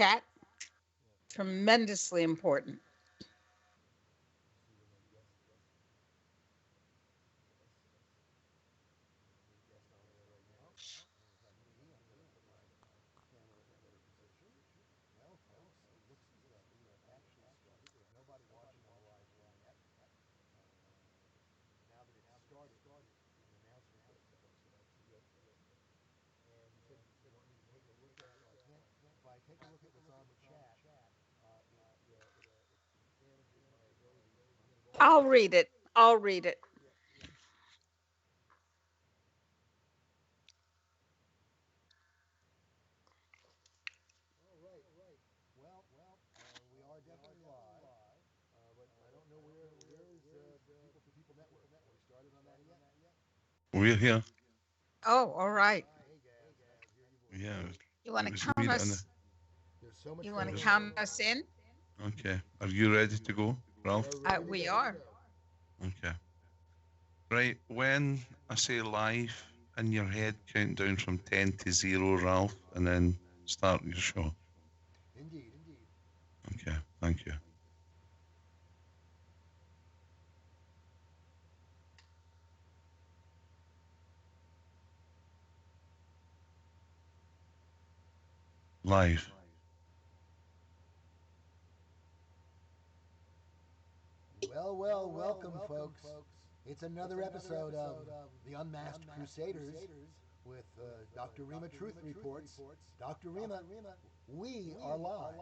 chat. Tremendously important. I'll read it. I'll read it. We're here. Oh, all right. Yeah, You want it to was count me that. us? You want to Just count us in? okay. Are you ready to go, Ralph? We are. Okay. Right. When I say live, in your head, count down from 10 to 0, Ralph, and then start your show. Okay. Thank you. Live. Well, welcome, folks. It's another episode of The Unmasked Crusaders with Dr. Rima Truth Reports. Dr. Rima, we are live.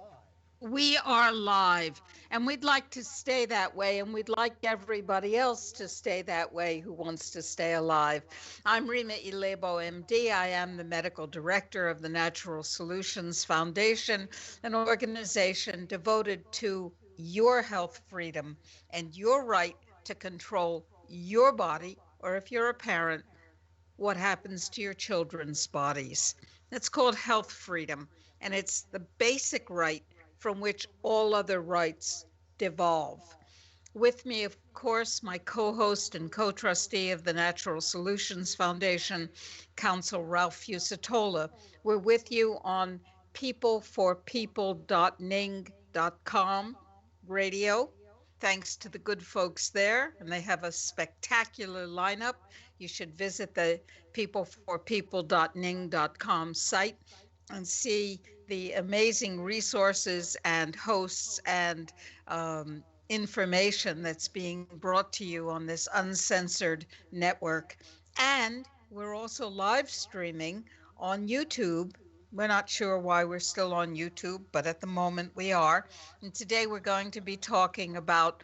We are live, and we'd like to stay that way, and we'd like everybody else to stay that way who wants to stay alive. I'm Rima Ilebo, MD. I am the medical director of the Natural Solutions Foundation, an organization devoted to your health freedom and your right to control your body, or if you're a parent, what happens to your children's bodies. It's called health freedom, and it's the basic right from which all other rights devolve. With me, of course, my co host and co trustee of the Natural Solutions Foundation, Council Ralph Fusatola. We're with you on peopleforpeople.ning.com radio. Thanks to the good folks there, and they have a spectacular lineup. You should visit the peopleforpeople.ning.com site and see the amazing resources and hosts and information that's being brought to you on this uncensored network. And we're also live streaming on YouTube. We're not sure why we're still on YouTube, but at the moment we are. And today we're going to be talking about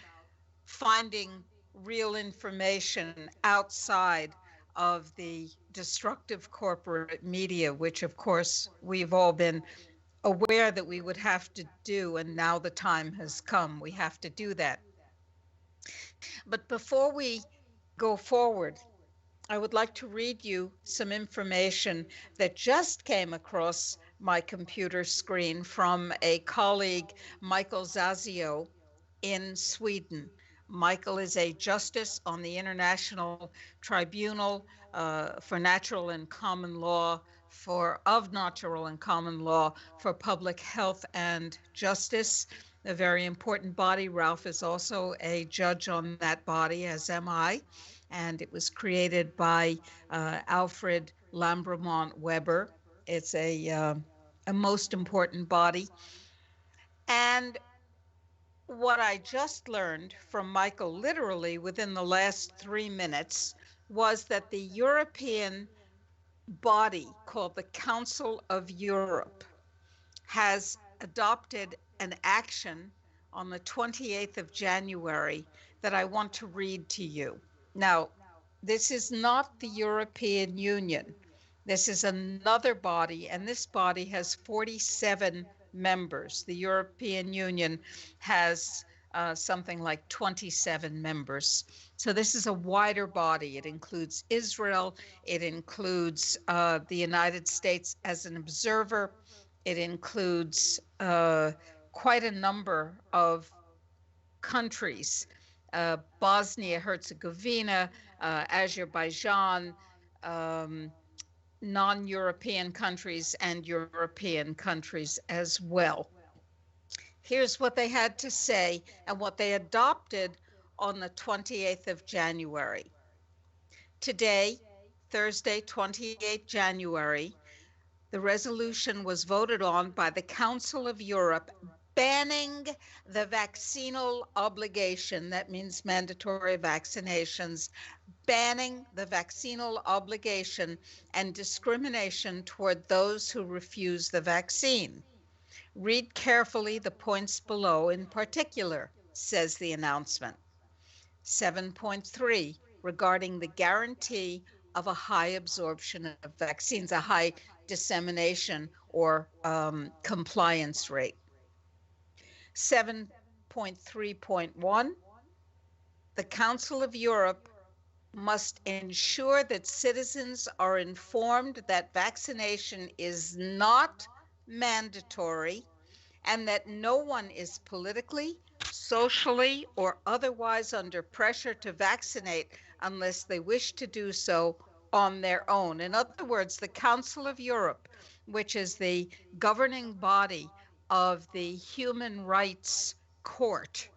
finding real information outside of the destructive corporate media, which of course we've all been aware that we would have to do, and now the time has come. We have to do that. But before we go forward, I would like to read you some information that just came across my computer screen from a colleague, Michael Zazio, in Sweden. Michael is a justice on the International Tribunal for Natural and Common Law of Natural and Common Law for Public Health and Justice, a very important body. Ralph is also a judge on that body, as am I, and it was created by Alfred Lambremont Weber. It's a most important body. And what I just learned from Michael, literally within the last 3 minutes, was that the European body called the Council of Europe has adopted an action on the 28th of January that I want to read to you. Now, this is not the European Union. This is another body, and this body has 47 members. The European Union has something like 27 members. So this is a wider body. It includes Israel. It includes the United States as an observer. It includes quite a number of countries, Bosnia Herzegovina, Azerbaijan, um, non European countries and European countries as well. Here's what they had to say and what they adopted on the 28th of January. Today, Thursday, 28 January, the resolution was voted on by the Council of Europe banning the vaccinal obligation, that means mandatory vaccinations, banning the vaccinal obligation and discrimination toward those who refuse the vaccine. Read carefully the points below in particular, says the announcement. 7.3, regarding the guarantee of a high absorption of vaccines, a high dissemination or compliance rate. 7.3.1, the Council of Europe must ensure that citizens are informed that vaccination is not mandatory and that no one is politically, socially, or otherwise under pressure to vaccinate unless they wish to do so on their own. In other words, the Council of Europe, which is the governing body of the Human Rights Court,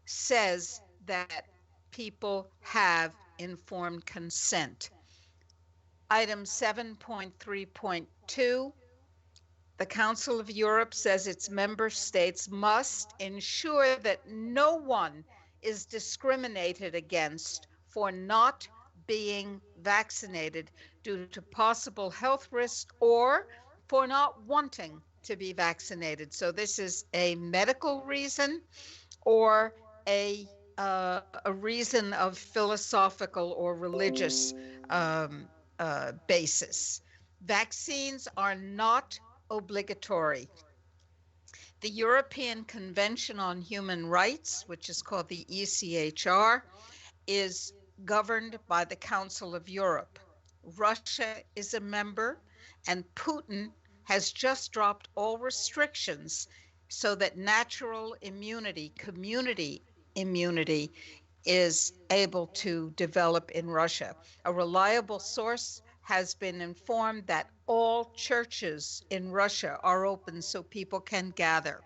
says that people have informed consent. Item 7.3.2, the Council of Europe says its member states must ensure that no one is discriminated against for not being vaccinated due to possible health risks or for not wanting to be vaccinated. So this is a medical reason or a reason of philosophical or religious um, basis. Vaccines are not obligatory. The European Convention on Human Rights, which is called the ECHR, is governed by the Council of Europe. Russia is a member, and Putin has just dropped all restrictions so that natural immunity, community immunity, is able to develop in Russia. A reliable source has been informed that all churches in Russia are open so people can gather.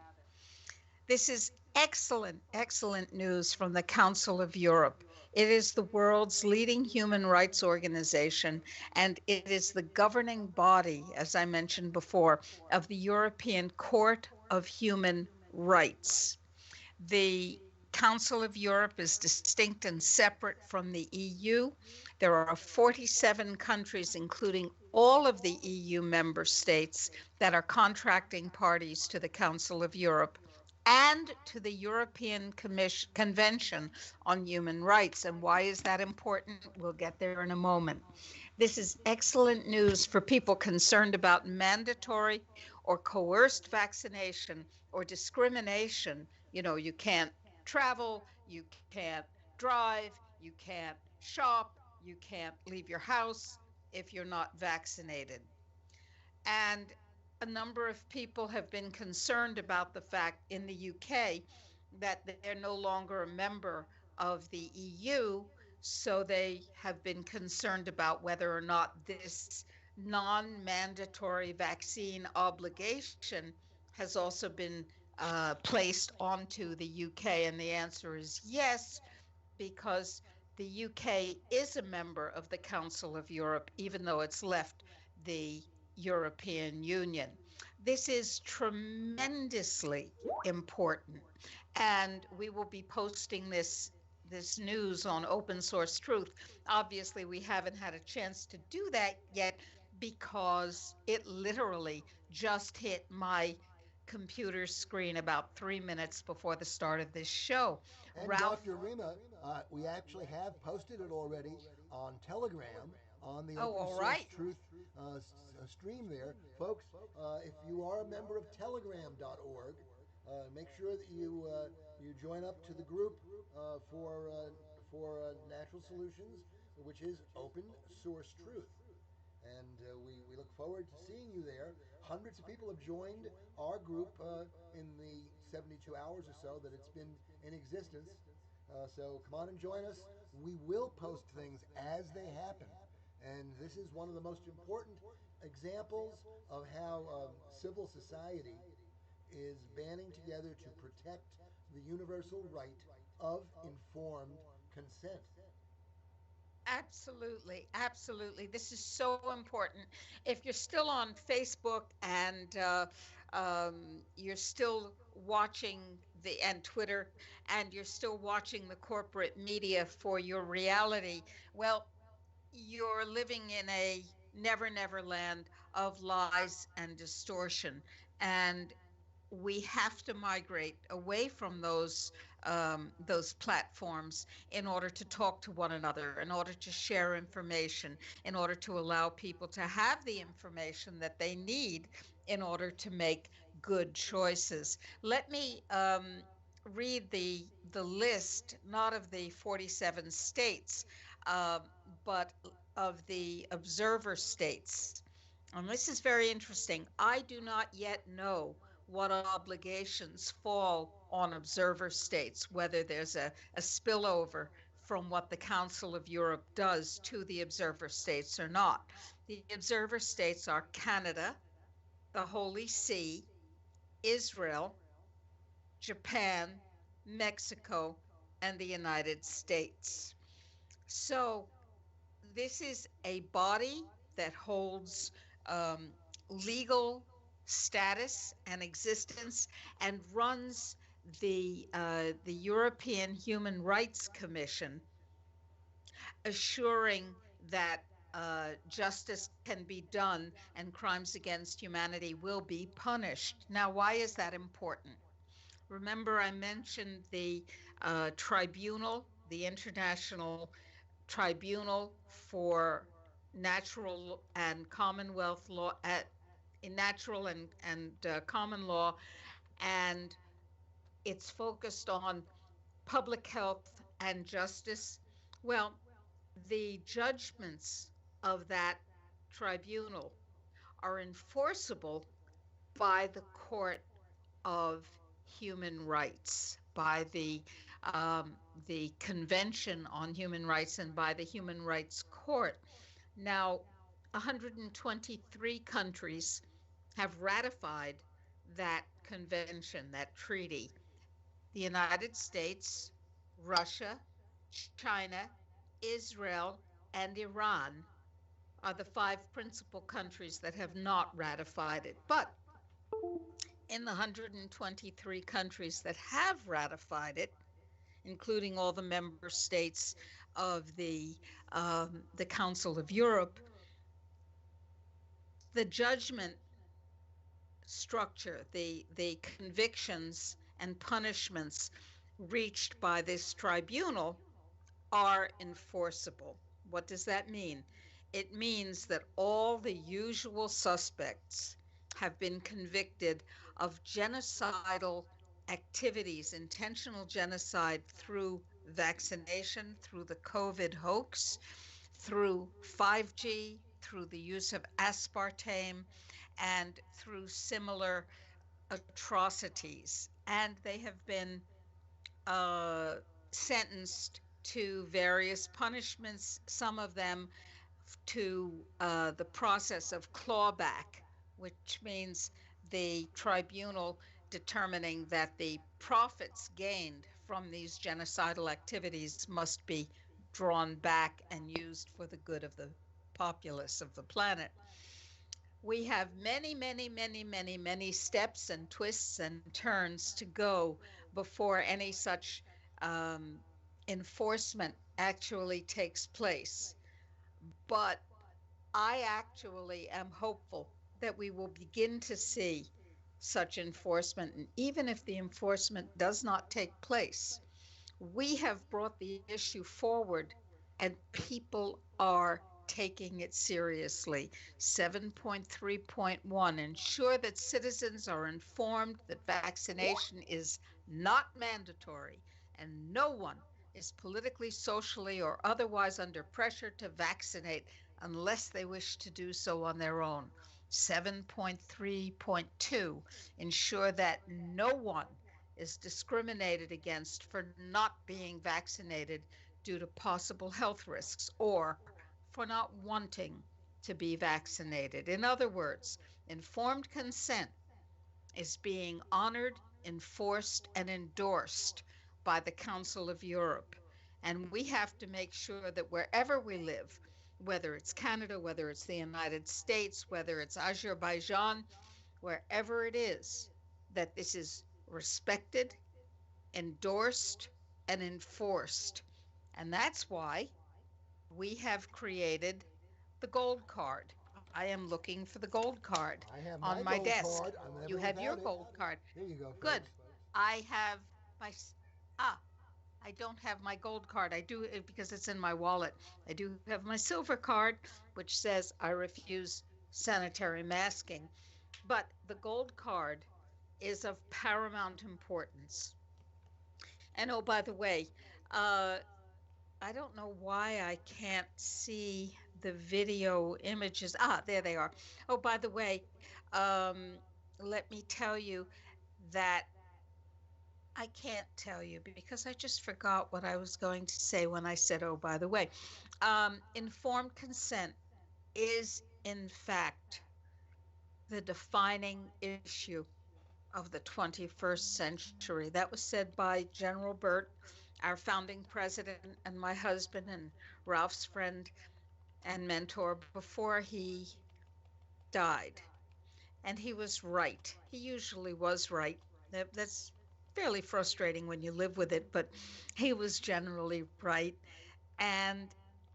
This is excellent, excellent news from the Council of Europe. It is the world's leading human rights organization, and it is the governing body, as I mentioned before, of the European Court of Human Rights. The Council of Europe is distinct and separate from the EU. There are 47 countries, including all of the EU member states, that are contracting parties to the Council of Europe and to the European Convention on Human Rights. And why is that important? We'll get there in a moment. This is excellent news for people concerned about mandatory or coerced vaccination or discrimination. You know, you can't travel, you can't drive, you can't shop, you can't leave your house if you're not vaccinated. And a number of people have been concerned about the fact in the UK that they're no longer a member of the EU. So they have been concerned about whether or not this non mandatory vaccine obligation has also been placed onto the UK. And the answer is yes, because the UK is a member of the Council of Europe, even though it's left the European Union. This is tremendously important, and we will be posting this news on Open Source Truth. Obviously, we haven't had a chance to do that yet because it literally just hit my computer screen about 3 minutes before the start of this show. And Ralph. Dr. Rima, we actually have posted it already on Telegram on the Oh, Open all Source right. Truth stream there. Folks, if you are a member of telegram.org, make sure that you join up to the group for Natural Solutions, which is Open Source Truth. And we look forward to seeing you there. Hundreds of people have joined our group in the 72 hours or so that it's been in existence. So come on and join us. We will post things as they happen. And this is one of the most important examples of how civil society is banding together to protect the universal right of informed consent. Absolutely, absolutely. This is so important. If you're still on Facebook and you're still watching the and Twitter, and you're still watching the corporate media for your reality, well, you're living in a never, never land of lies and distortion. And we have to migrate away from those platforms in order to talk to one another, in order to share information, in order to allow people to have the information that they need in order to make good choices. Let me read the list, not of the 47 states, but of the observer states. And this is very interesting. I do not yet know what obligations fall on observer states, whether there's a spillover from what the Council of Europe does to the observer states or not. The observer states are Canada, the Holy See, Israel, Japan, Mexico, and the United States. So this is a body that holds um, legal status and existence and runs the European Human Rights Commission, assuring that justice can be done and crimes against humanity will be punished. Now, why is that important? Remember, I mentioned the tribunal, the International Tribunal for Natural and Commonwealth Law, in natural and common law, and it's focused on public health and justice. Well, the judgments of that tribunal are enforceable by the Court of Human Rights, by the Convention on Human Rights, and by the Human Rights Court. Now, 123 countries have ratified that convention, that treaty. The United States, Russia, China, Israel, and Iran are the five principal countries that have not ratified it. But in the 123 countries that have ratified it, including all the member states of the Council of Europe, the judgment structure, the convictions and punishments reached by this tribunal are enforceable. What does that mean? It means that all the usual suspects have been convicted of genocidal activities, intentional genocide through vaccination, through the COVID hoax, through 5G, through the use of aspartame, and through similar atrocities. And they have been uh, sentenced to various punishments, some of them to the process of clawback, which means the tribunal determining that the profits gained from these genocidal activities must be drawn back and used for the good of the populace of the planet. We have many, many, many, many, many steps and twists and turns to go before any such um, enforcement actually takes place. But I actually am hopeful that we will begin to see such enforcement. And even if the enforcement does not take place, we have brought the issue forward and people are taking it seriously. 7.3.1, ensure that citizens are informed that vaccination is not mandatory and no one is politically, socially, or otherwise under pressure to vaccinate unless they wish to do so on their own. 7.3.2, ensure that no one is discriminated against for not being vaccinated due to possible health risks or for not wanting to be vaccinated. In other words, informed consent is being honored, enforced, and endorsed by the Council of Europe. And we have to make sure that wherever we live, whether it's Canada, whether it's the United States, whether it's Azerbaijan, wherever it is, that this is respected, endorsed, and enforced. And that's why we have created the gold card. I am looking for the gold card I have on my my gold desk. card. I'm You never have your without it. gold card. Here you go, Good. folks. I have my ah, I don't have my gold card. I do it because it's in my wallet. I do have my silver card, which says I refuse sanitary masking. But the gold card is of paramount importance. And oh, by the way, uh, I don't know why I can't see the video images. Ah, there they are. Oh, by the way, let me tell you that I can't tell you because I just forgot what I was going to say when I said, oh, by the way. Informed consent is, in fact, the defining issue of the 21st century. That was said by General Burt, our founding president, and my husband, and Ralph's friend and mentor before he died. And he was right. He usually was right. That's fairly frustrating when you live with it, but he was generally right. And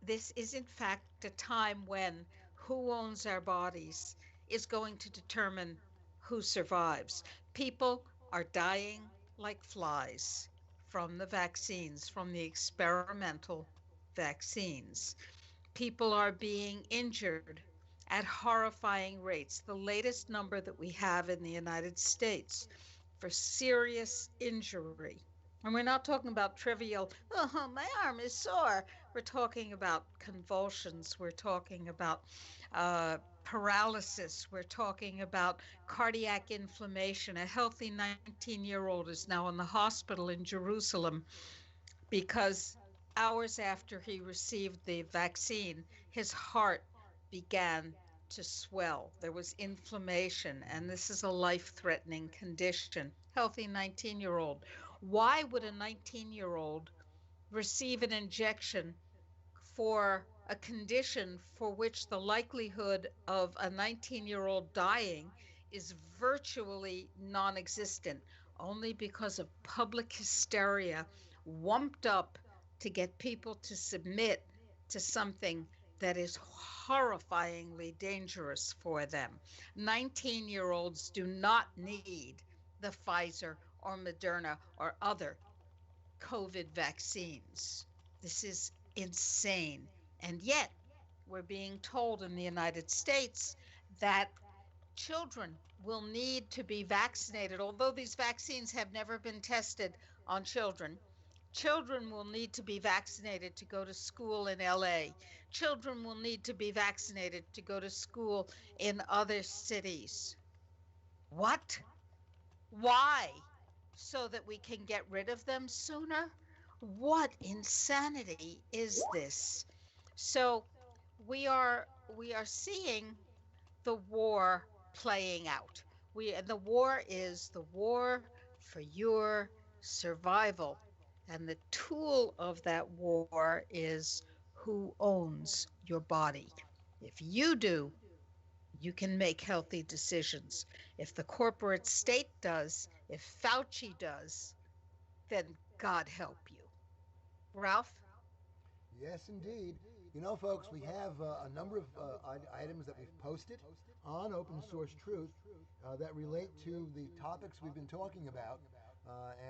this is, in fact, a time when who owns our bodies is going to determine who survives. People are dying like flies from the vaccines, from the experimental vaccines. People are being injured at horrifying rates. The latest number that we have in the United States for serious injury. And we're not talking about trivial, oh, my arm is sore. We're talking about convulsions. We're talking about paralysis. We're talking about cardiac inflammation. A healthy 19-year-old is now in the hospital in Jerusalem because hours after he received the vaccine, his heart began to swell. There was inflammation, and this is a life threatening condition. Healthy 19-year-old. Why would a 19-year-old receive an injection for a condition for which the likelihood of a 19-year-old dying is virtually non existent, only because of public hysteria wumped up to get people to submit to something that is horrifyingly dangerous for them. 19-year-olds do not need the Pfizer or Moderna or other COVID vaccines. This is insane. And yet, we're being told in the United States that children will need to be vaccinated, although these vaccines have never been tested on children. Children will need to be vaccinated to go to school in LA. Children will need to be vaccinated to go to school in other cities. What? Why? So that we can get rid of them sooner? What insanity is this? So we are seeing the war playing out. The war is the war for your survival. And the tool of that war is who owns your body. If you do, you can make healthy decisions. If the corporate state does, if Fauci does, then God help you. Ralph? Yes, indeed. You know, folks, we have a number of items that we've posted on Open Source Truth that relate to the topics we've been talking about.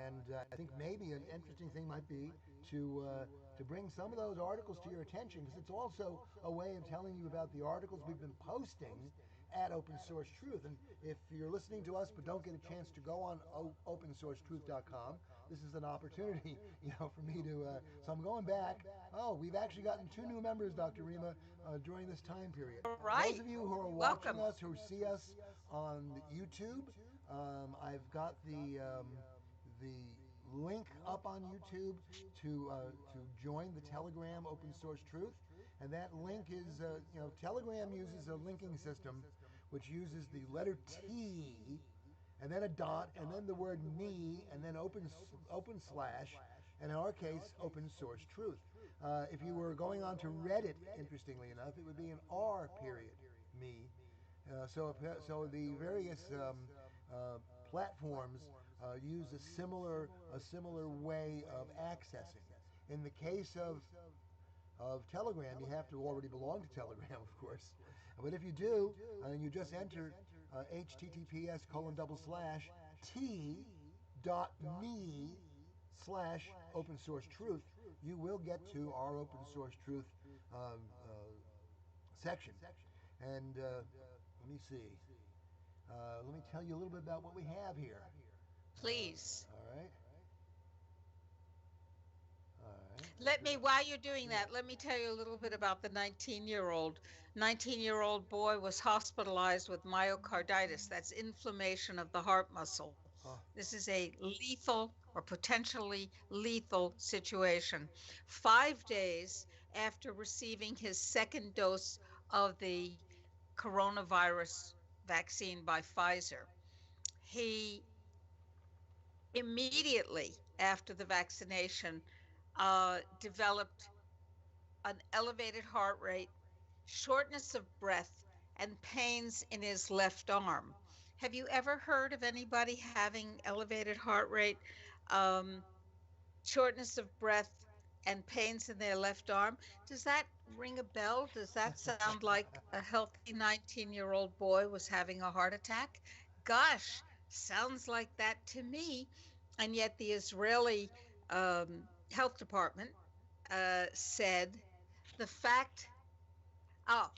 And I think maybe an interesting thing might be to bring some of those articles to your attention, because it's also a way of telling you about the articles we've been posting at Open Source Truth. And if you're listening to us but don't get a chance to go on opensourcetruth.com, this is an opportunity, for me to. So I'm going back. Oh, we've actually gotten 2 new members, Dr. Rima, during this time period. All Those right. of you who are watching Welcome. us, who see us on YouTube, I've got the link up on YouTube to join the Telegram Open Source Truth. and that link is, Telegram uses a linking system which uses the letter T and then a dot and then the word me and then open slash, and in our case, open source truth. If you were going on to Reddit, interestingly enough, it would be an R period, me. So the various platforms use a similar way of accessing. In the case of Telegram, you have to already belong to Telegram, of course. But if you do, and you just enter https:/t.me/open source truth, you will get to our open source truth section. And let me see. Let me tell you a little bit about what we have here. Please. All right. All right. While you're doing that, let me tell you a little bit about the 19-year-old. 19-year-old boy was hospitalized with myocarditis. That's inflammation of the heart muscle. Oh, This is a lethal or potentially lethal situation. 5 days after receiving his second dose of the coronavirus vaccine by Pfizer, he immediately after the vaccination developed an elevated heart rate, shortness of breath, and pains in his left arm. Have you ever heard of anybody having elevated heart rate, um, shortness of breath, and pains in their left arm? Does that ring a bell? Does that sound like a healthy 19-year-old boy was having a heart attack? Gosh, sounds like that to me. And yet the Israeli health department said the fact, oh,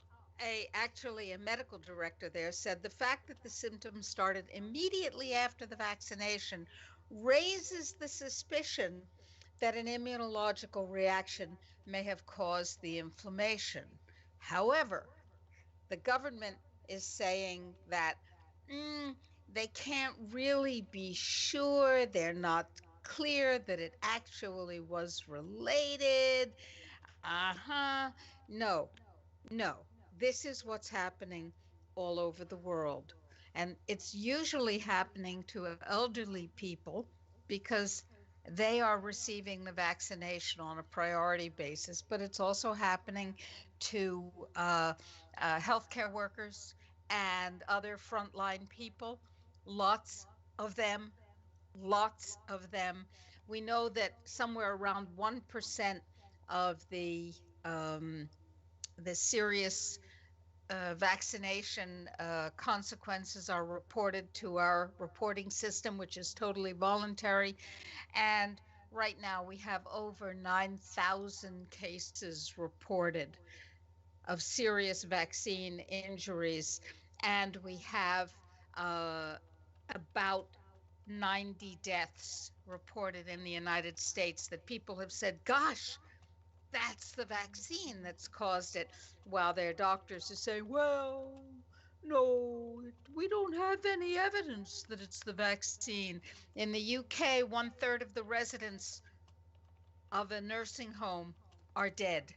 actually a medical director there said the fact that the symptoms started immediately after the vaccination raises the suspicion that an immunological reaction may have caused the inflammation. However, the government is saying that mm, they can't really be sure, they're not clear that it actually was related. Uh-huh. No, no, this is what's happening all over the world. And it's usually happening to elderly people because they are receiving the vaccination on a priority basis, but it's also happening to healthcare workers and other frontline people. Lots of them, lots of them. We know that somewhere around 1% of the serious vaccination consequences are reported to our reporting system, which is totally voluntary. And right now we have over 9,000 cases reported of serious vaccine injuries. And we have about 90 deaths reported in the United States that people have said, gosh, that's the vaccine that's caused it, while their doctors are saying, well, no, we don't have any evidence that it's the vaccine. In the UK, 1/3 of the residents of a nursing home are dead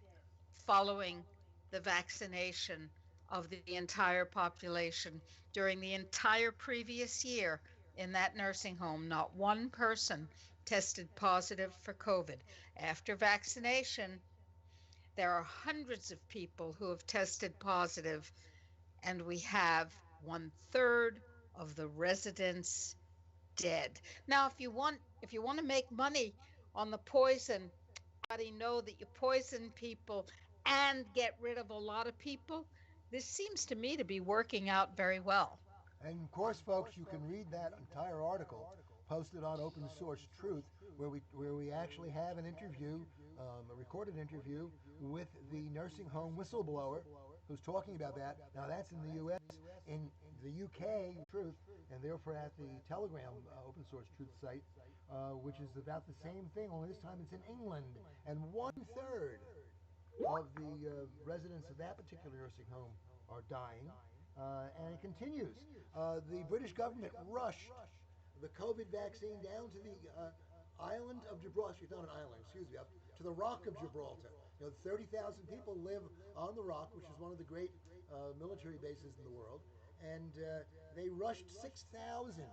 following the vaccination of the entire population. During the entire previous year in that nursing home, not one person tested positive for COVID. After vaccination, there are hundreds of people who have tested positive, and we have 1/3 of the residents dead. Now, if you want to make money on the poison, know that you poison people and get rid of a lot of people, this seems to me to be working out very well. And of course, folks, you can read that entire article posted on Open Source Truth, where we actually have an interview, a recorded interview with the nursing home whistleblower who's talking about that. Now that's in the U.S. In the U.K. Truth, and therefore at the Telegram Open Source Truth site, which is about the same thing, only this time it's in England, and 1/3 of the residents of that particular nursing home are dying. And it continues. The British government rushed the COVID vaccine down to the island of Gibraltar. It's not an island, excuse me, to the Rock of Gibraltar. 30,000 people live on the Rock, which is one of the great military bases in the world, and they rushed 6,000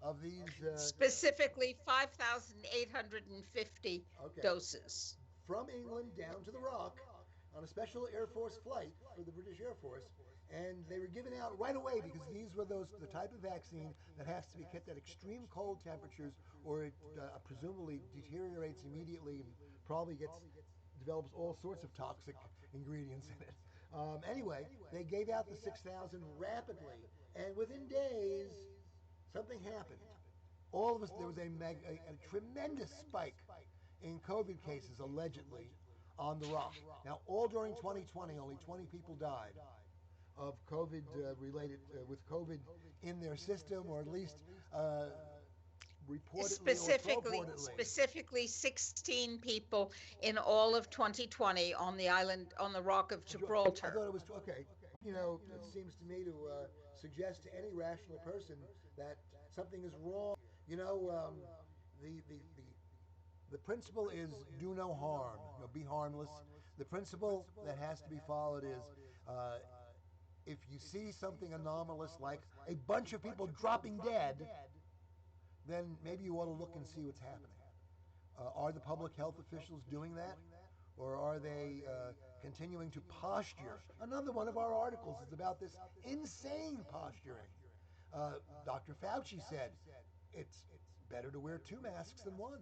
of these. Specifically 5,850 Okay, doses. from England down to the Rock on a special Air Force flight for the British Air Force, and they were given out right away because these were the type of vaccine that has to be kept at extreme cold temperatures, or it presumably deteriorates immediately and probably develops all sorts of toxic ingredients in it. Anyway, they gave out the 6,000 rapidly, and within days, something happened. All of us, there was a tremendous spike in COVID cases allegedly on the Rock. Now, all during 2020, only 20 people died of COVID related with COVID in their system, or at least reportedly or purportedly. Specifically 16 people in all of 2020 on the island, on the Rock of I Gibraltar. thought it was okay. It seems to me to suggest to any rational person that something is wrong. You know, the, the the the principle is do no harm. Be harmless. The principle that has to be followed is if you see something anomalous like a bunch of people dropping dead, then maybe you ought to look and see what's happening. Are the public health officials doing that? Or are they continuing to posture? Another one of our articles is about this insane posturing. Dr. Fauci said it's better to wear two masks than one.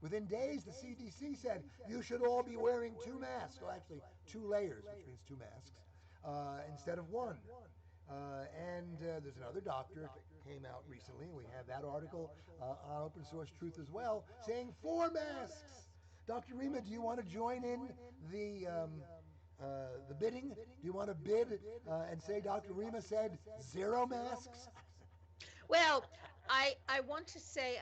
Within days, the CDC said you should all be wearing two masks, well, actually, two layers, which means two masks, instead of one. And there's another doctor that came out recently, and we have that article on Open Source Truth as well, saying four masks. Dr. Rima, do you want to join in the bidding? Do you want to bid and say Dr. Rima said zero masks? Well, I want to say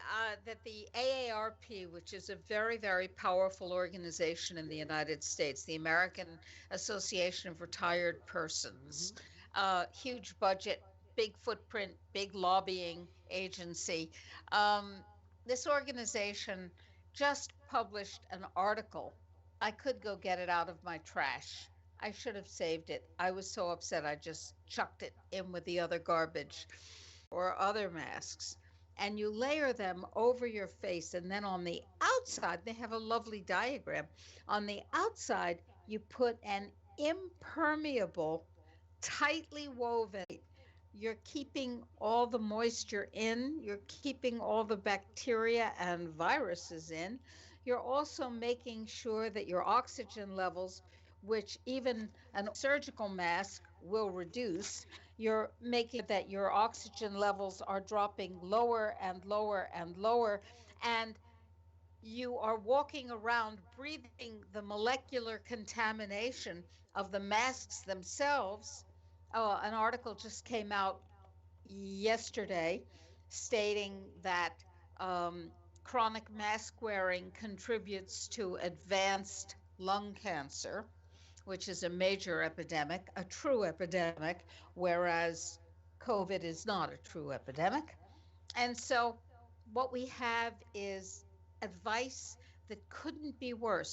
that the AARP, which is a very, very powerful organization in the United States, the American Association of Retired Persons, Mm-hmm. huge budget, big footprint, big lobbying agency. Um, this organization just published an article. I could go get it out of my trash. I should have saved it. I was so upset I just chucked it in with the other garbage or other masks, and you layer them over your face. And then on the outside, they have a lovely diagram. On the outside, you put an impermeable, tightly woven. You're keeping all the moisture in, you're keeping all the bacteria and viruses in. You're also making sure that your oxygen levels, which even an surgical mask will reduce, you're making that your oxygen levels are dropping lower and lower and lower. And you are walking around breathing the molecular contamination of the masks themselves. An article just came out yesterday stating that chronic mask wearing contributes to advanced lung cancer, which is a major epidemic, a true epidemic, whereas COVID is not a true epidemic. And so what we have is advice that couldn't be worse.